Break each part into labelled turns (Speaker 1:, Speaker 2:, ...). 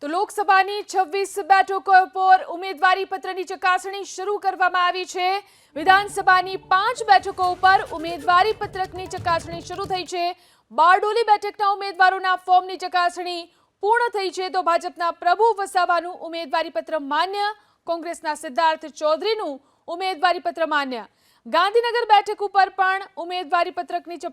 Speaker 1: તો લોકસભાની 26 બેઠકો પર ઉમેદવારી પત્રની ચકાસણી શરૂ કરવામાં આવી છે। વિધાનસભાની 5 બેઠકો પર ઉમેદવારી પત્રકની ચકાસણી શરૂ થઈ છે। બારડોલી બેઠકના ઉમેદવારોના ફોર્મની ચકાસણી પૂર્ણ થઈ છે તો ભાજપના પ્રભુ વસાવાનું ઉમેદવારી પત્ર માન્ય, કોંગ્રેસના સિદ્ધાર્થ ચૌધરીનું ઉમેદવારી પત્ર માન્ય। ગાંધીનગર બેઠક ઉપર પણ ઉમેદવારી પત્રકની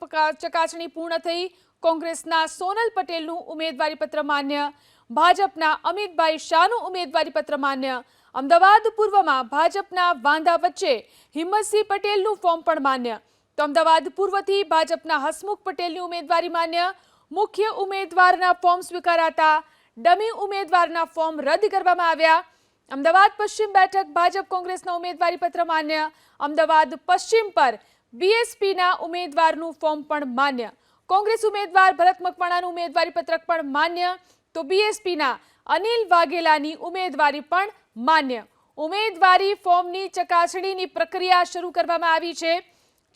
Speaker 1: ચકાસણી પૂર્ણ થઈ, કોંગ્રેસના સોનલ પટેલનું ઉમેદવારી પત્ર માન્ય, ભાજપના અમિતભાઈ શાહનું ઉમેદવારી પત્ર માન્ય। અમદાવાદ પૂર્વમાં ભાજપના વાંધા વચ્ચે હિંમતસિંહ પટેલનું ફોર્મ પણ માન્ય, તો અમદાવાદ પૂર્વથી ભાજપના હસમુખ પટેલની ઉમેદવારી માન્ય। મુખ્ય ઉમેદવારના ફોર્મ સ્વીકારાતા ડમી ઉમેદવારના ફોર્મ રદ કરવામાં આવ્યા। અમદાવાદ પશ્ચિમ બેઠક ભાજપ કોંગ્રેસના ઉમેદવારી પત્ર માન્ય, અમદાવાદ પશ્ચિમ પર બીએસપીના ઉમેદવારનું ફોર્મ પણ માન્ય, કોંગ્રેસ ઉમેદવાર ભરત મકવાણાનું ઉમેદવારી પત્રક પણ માન્ય, તો બીએસપીના અનિલ વાઘેલાની ઉમેદવારી પણ માન્ય। ઉમેદવારી ફોર્મની ચકાસણીની પ્રક્રિયા શરૂ કરવામાં આવી છે।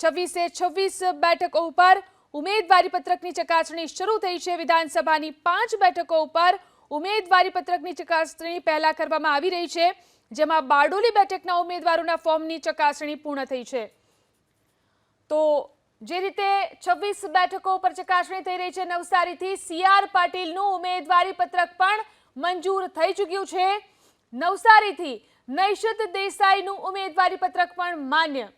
Speaker 1: 26 બેઠકો ઉપર ઉમેદવારી પત્રકની ચકાસણી શરૂ થઈ છે। વિધાનસભાની 5 બેઠકો ઉપર ઉમેદવારી પત્રકની ચકાસણી પહેલા કરવામાં આવી રહી છે, જેમાં બારડોલી બેઠકના ઉમેદવારોના ફોર્મની ચકાસણી પૂર્ણ થઈ છે। તો જે રીતે 26 બેઠકો પર ચકાસણી થઈ રહી છે, નવસારીથી સીઆર પાટીલનું ઉમેદવારી પત્રક પણ મંજૂર થઈ ચૂક્યું છે। નવસારીથી નૈશત દેસાઈનું ઉમેદવારી પત્રક પણ માન્ય।